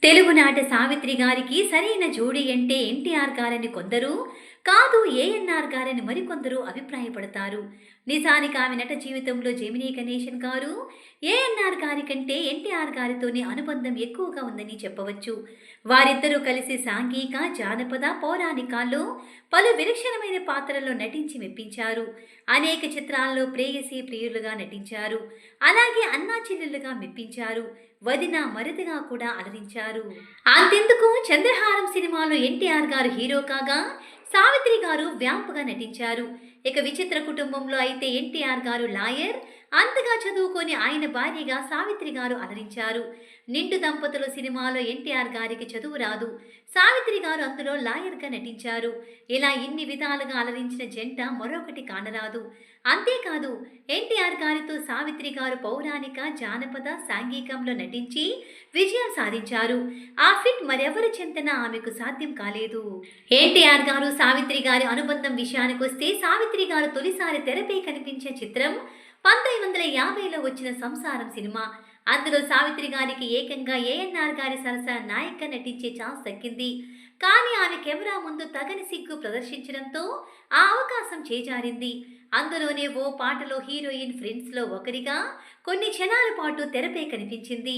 తెలుగునాట సావిత్రి గారికి సరైన జోడీ అంటే ఎన్టీఆర్ గారని కొందరు, కాదు ఏఎన్ఆర్ గారని మరికొందరు అభిప్రాయపడతారు. నిజానికి ఆమె నట జీవితంలో జెమినీ గణేశన్ గారు ఏఎన్ఆర్ గారి కంటే ఎన్టీఆర్ గారితోనే అనుబంధం ఎక్కువగా ఉందని చెప్పవచ్చు. వారిద్దరూ కలిసి సాంఘిక, జానపద, పౌరాణికాల్లో పలు విలక్షణమైన పాత్రల్లో నటించి మెప్పించారు. అనేక చిత్రాల్లో ప్రేయసి ప్రియులుగా నటించారు. అలాగే అన్నా చెల్లెలుగా మెప్పించారు. వదిన మరిదిగా కూడా అలరించారు. అంతెందుకు చంద్రహారం సినిమాలో ఎన్టీఆర్ గారు హీరో కాగా సావిత్రి గారు వ్యాంపుగా నటించారు. ఇక విచిత్ర కుటుంబంలో అయితే ఎన్టీఆర్ గారు లాయర్, అంతగా చదువుకొని ఆయన భార్యగా సావిత్రి గారు అలరించారు. నిండు దంపతులు సినిమాలో ఎన్టీఆర్ గారికి చదువు రాదు, సావిత్రి గారు అందులో లాయర్గా నటించారు. ఇలా ఇన్ని విధాలుగా అలరించిన జంట మరొకటి కానరాదు. అంతేకాదు ఎన్టీఆర్ గారితో సావిత్రి గారు పౌరాణిక, జానపద, సాంఘికంలో నటించి విజయం సాధించారు. ఆ ఫిట్ మరెవరి చెంతన ఆమెకు సాధ్యం కాలేదు. ఎన్టీఆర్ గారు సావిత్రి గారి అనుబంధం విషయానికొస్తే సావిత్రి గారు తొలిసారి తెరపై కనిపించే చిత్రం 1950లో వచ్చిన సంసారం సినిమా. అందులో సావిత్రి గారికి ఏకంగా ఏఎన్ఆర్ గారి సరసన నాయిక నటించే ఛాన్స్ దక్కింది. కానీ ఆమె కెమెరా ముందు తగని సిగ్గు ప్రదర్శించడంతో ఆ అవకాశం చేజారింది. అందులోనే ఓ పాటలో హీరోయిన్ ఫ్రెండ్స్లో ఒకరిగా కొన్ని క్షణాల పాటు తెరపై కనిపించింది.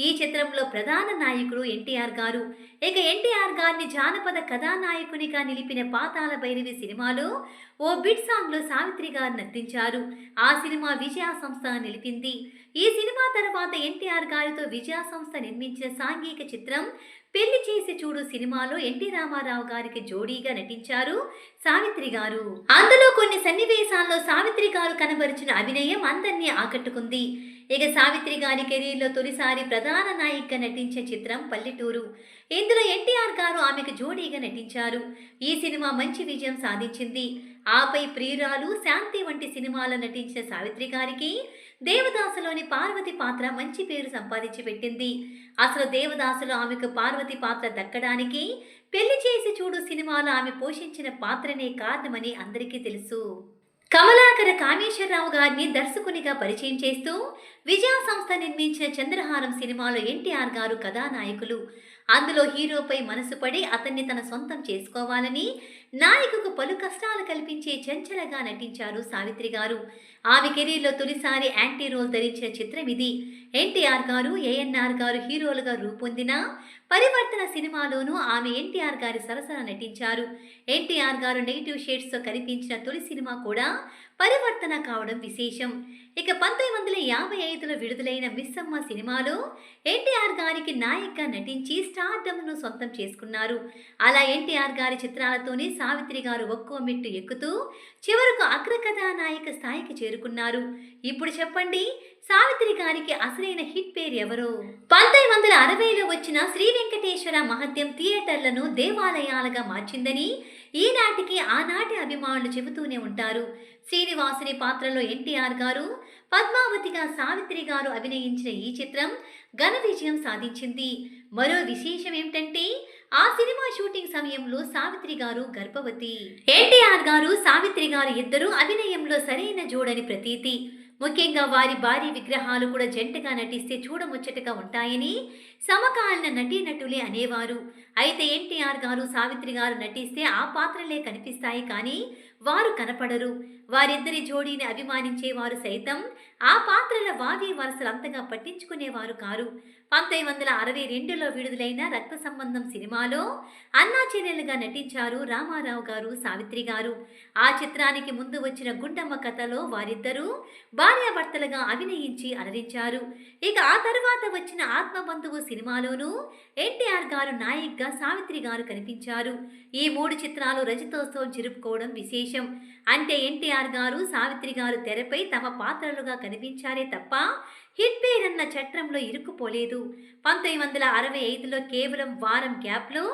ఈ చిత్రంలో ప్రధాన నాయకుడు ఎన్టీఆర్ గారు. ఇక ఎన్టీఆర్ గారిని జానపద కథానాయకునిగా నిలిపిన పాతాళ భైరవి సినిమాలో ఓ బిట్ సాంగ్లో సావిత్రి గారు నర్తించారు. ఆ సినిమా విజయ సంస్థ నిలిపింది. ఈ సినిమా తర్వాత ఎన్టీఆర్ గారితో విజయ సంస్థ నిర్మించిన సాంఘిక చిత్రం పెళ్లి చేసి చూడు సినిమాలో ఎన్టీ రామారావు గారికి జోడీగా నటించారు సావిత్రి గారు. అందులో కొన్ని సన్నివేశాల్లో సావిత్రి గారు కనబరిచిన అభినయం అందరినీ ఆకట్టుకుంది. ఇక సావిత్రి గారి కెరీర్లో తొలిసారి ప్రధాన నాయికగా నటించే చిత్రం పల్లెటూరు. ఇందులో ఎన్టీఆర్ గారు ఆమెకు జోడీగా నటించారు. ఈ సినిమా మంచి విజయం సాధించింది. ఆపై ప్రియురాలు, శాంతి వంటి సినిమాలో నటించిన సావిత్రి గారికి దేవదాసులోని పార్వతి పాత్ర మంచి పేరు సంపాదించి పెట్టింది. అసలు దేవదాసులో ఆమెకు పార్వతి పాత్ర దక్కడానికి పెళ్లి చేసి చూడు సినిమాలో ఆమె పోషించిన పాత్రనే కారణమని అందరికీ తెలుసు. కమలాకర కామేశ్వరరావు గారిని దర్శకునిగా పరిచయం చేస్తూ విజయ సంస్థ నిర్మించిన చంద్రహారం సినిమాలో ఎన్టీఆర్ గారు కథానాయకులు. అందులో హీరోపై మనసు పడి అతన్ని తన సొంతం చేసుకోవాలని నాయకుకు పలు కష్టాలు కల్పించే చంచలగా నటించారు సావిత్రి గారు. ఆమె కెరీర్లో తొలిసారి యాంటీ రోల్ ధరించిన చిత్రం ఇది. ఎన్టీఆర్ గారు, ఏఎన్ఆర్ గారు హీరోలుగా రూపొందిన పరివర్తన సినిమాలోనూ ఆమె ఎన్టీఆర్ గారి సరసన నటించారు. ఎన్టీఆర్ గారు నెగిటివ్ షేడ్స్తో కనిపించిన తొలి సినిమా కూడా పరివర్తన కావడం విశేషం. ఇక 1955లో విడుదలైన మిస్సమ్మ సినిమాలో ఎన్టీఆర్ గారికి నాయికగా నటించి స్టార్డమ్ను సొంతం చేసుకున్నారు. అలా ఎన్టీఆర్ గారి చిత్రాలతోనే సావిత్రి గారు ఒక్కో మెట్టు ఎక్కుతూ చివరకు అగ్రకథానాయిక స్థాయికి చేరుకున్నారు. ఇప్పుడు చెప్పండి, సావిత్రి గారికి అసలైన హిట్ పేరు ఎవరో? 1960లో వచ్చిన శ్రీ వెంకటేశ్వర మహత్యం థియేటర్లను దేవాలయాలుగా మార్చిందని ఈనాటికి ఆనాటి అభిమానులు చెబుతూనే ఉంటారు. శ్రీనివాసుని పాత్రలో ఎన్టీఆర్ గారు, పద్మావతిగా సావిత్రి గారు అభినయించిన ఈ చిత్రం ఘన విజయం సాధించింది. మరో విశేషం ఏమిటంటే ఆ సినిమా షూటింగ్ సమయంలో సావిత్రి గారు గర్భవతి. ఎన్టీఆర్ గారు, సావిత్రి గారు ఇద్దరు అభినయంలో సరైన జోడని ప్రతీతి. ముఖ్యంగా వారి భారీ విగ్రహాలు కూడా జంటగా నటిస్తే చూడముచ్చటగా ఉంటాయని సమకాలీన నటీనటులే అనేవారు. అయితే ఎన్టీఆర్ గారు, సావిత్రి గారు నటిస్తే ఆ పాత్రలే కనిపిస్తాయి కానీ వారు కనపడరు. వారిద్దరి జోడీని అభిమానించేవారు సైతం ఆ పాత్రల వావి వరసలు అంతగా పట్టించుకునేవారు కారు. 1962లో విడుదలైన రక్త సంబంధం సినిమాలో అన్నా చెల్లెలుగా నటించారు రామారావు గారు, సావిత్రి గారు. ఆ చిత్రానికి ముందు వచ్చిన గుండమ్మ కథలో వారిద్దరూ భార్యాభర్తలుగా అభినయించి అలరించారు. ఇక ఆ తర్వాత వచ్చిన ఆత్మబంధువు సినిమాలోనూ ఎన్టీఆర్ గారు నాయికగా, సావిత్రి గారు కనిపించారు. ఈ 3 చిత్రాలు రజతోత్సవం జరుపుకోవడం విశేషం. అంటే ఎన్టీఆర్ గారు, సావిత్రి గారు తెరపై తమ పాత్రలుగా కనిపించారే తప్ప హిట్ పేరన్న చట్రంలో ఇరుక్కుపోలేదు. 1965లో కేవలం వారం గ్యాప్లో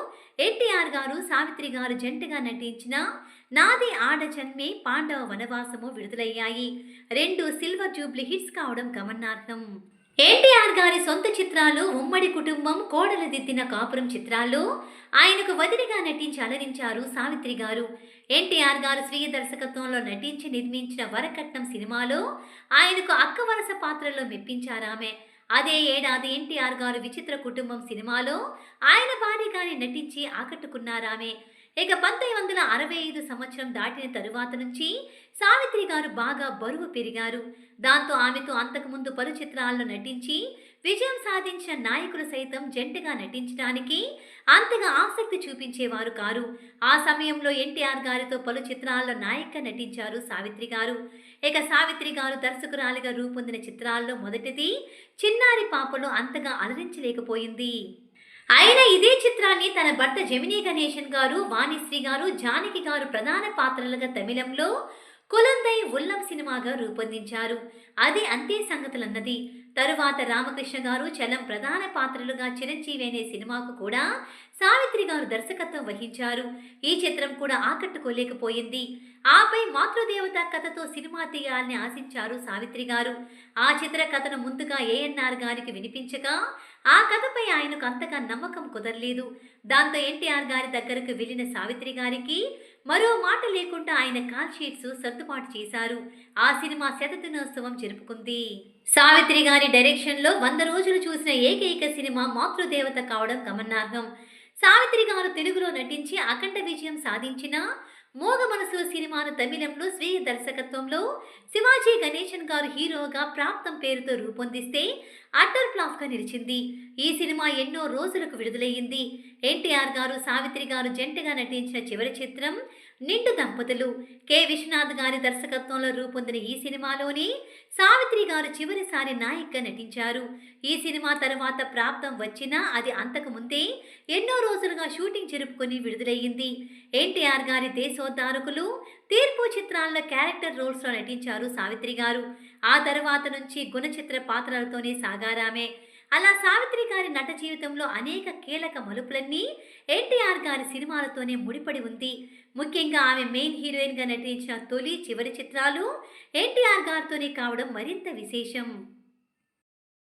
ఎన్టీఆర్ గారు, సావిత్రి గారు జంటగా నటించిన నాది ఆడ జన్మే, పాండవ వనవాసము విడుదలయ్యాయి. 2 సిల్వర్ జూబ్లీ హిట్స్ కావడం గమనార్హం. ఎన్టీఆర్ గారి సొంత చిత్రాలు ఉమ్మడి కుటుంబం, కోడలు దిద్దిన కాపురం చిత్రాల్లో ఆయనకు వదిలిగా నటించి అలరించారు సావిత్రి గారు. ఎన్టీఆర్ గారు స్వీయ దర్శకత్వంలో నటించి నిర్మించిన వరకట్నం సినిమాలో ఆయనకు అక్క వరస పాత్రలో మెప్పించారామె. అదే ఏడాది ఎన్టీఆర్ గారు 'విచిత్ర కుటుంబం' సినిమాలో ఆయన భార్యగానే నటించి ఆకట్టుకున్నారామె. ఇక 1965 సంవత్సరం దాటిన తరువాత నుంచి సావిత్రి గారు బాగా బరువు పెరిగారు. దాంతో ఆమెతో అంతకుముందు పలు చిత్రాల్లో నటించి విజయం సాధించిన నాయకులు సైతం జంటగా నటించడానికి అంతగా ఆసక్తి చూపించేవారు కారు. ఆ సమయంలో ఎన్టీఆర్ గారితో పలు చిత్రాల్లో నాయికగా నటించారు సావిత్రి గారు. ఇక సావిత్రి గారు దర్శకురాలిగా రూపొందిన చిత్రాల్లో మొదటిది 'చిన్నారి పాప'లో అంతగా అలరించలేకపోయింది. అయినా ఇదే చిత్రాన్ని తన భర్త జెమినీ గణేశన్ గారు, వాణిశ్రీ గారు, జానకి గారు ప్రధాన పాత్రలుగా తమిళంలో 'కులందై ఉల్లం' సినిమాగా రూపొందించారు. అది అంతే సంగతులన్నది. తరువాత రామకృష్ణ గారు, చలం ప్రధాన పాత్రలుగా 'చిరంజీవి' అనే సినిమాకు కూడా సావిత్రి గారు దర్శకత్వం వహించారు. ఈ చిత్రం కూడా ఆకట్టుకోలేకపోయింది. ఆపై 'మాతృదేవత' కథతో సినిమా తీయాలని ఆశించారు సావిత్రి గారు. ఆ చిత్ర కథను ముందుగా ఏఎన్నార్ గారికి వినిపించగా ఆ కథపై ఆయనకు అంతగా నమ్మకం కుదరలేదు. దాంతో ఎన్టీఆర్ గారి దగ్గరకు వెళ్లిన సావిత్రి గారికి మరో మాట లేకుండా ఆయన కాల్ షీట్స్ సర్దుబాటు చేశారు. ఆ సినిమా శతదినోత్సవం జరుపుకుంది. సావిత్రి గారి డైరెక్షన్లో 100 రోజులు చూసిన ఏకైక సినిమా 'మాతృదేవత' కావడం గమనార్హం. సావిత్రి గారు తెలుగులో నటించి అఖండ విజయం సాధించిన 'మోగ మనసు' సినిమాను తమిళంలో స్వీయ దర్శకత్వంలో శివాజీ గణేశన్ గారు హీరోగా 'ప్రాప్తం' పేరుతో రూపొందిస్తే అట్టర్ ఫ్లాప్గా నిలిచింది. ఈ సినిమా ఎన్నో రోజులకు విడుదలయ్యింది. ఎన్టీఆర్ గారు, సావిత్రి గారు జంటగా నటించిన చివరి చిత్రం 'నిండు దంపతులు'. కె. విశ్వనాథ్ గారి దర్శకత్వంలో రూపొందిన ఈ సినిమాలోని సావిత్రి గారు చివరిసారి నాయికగా నటించారు. ఈ సినిమా తర్వాత 'ప్రాప్తం' వచ్చినా అది అంతకు ముందే ఎన్నో రోజులుగా షూటింగ్ జరుపుకొని విడుదలయ్యింది. ఎన్టీఆర్ గారి 'దేశోద్ధారకులు', 'తీర్పు' చిత్రాల్లో క్యారెక్టర్ రోల్స్లో నటించారు సావిత్రి గారు. ఆ తర్వాత నుంచి గుణచిత్ర పాత్రలతోనే సాగారామే. అలా సావిత్రి గారి నట జీవితంలో అనేక కీలక మలుపులన్నీ ఎన్టీఆర్ గారి సినిమాలతోనే ముడిపడి ఉంది. ముఖ్యంగా ఆమె మెయిన్ హీరోయిన్గా నటించిన తొలి, చివరి చిత్రాలు ఎన్టీఆర్ గారితోనే కావడం మరింత విశేషం.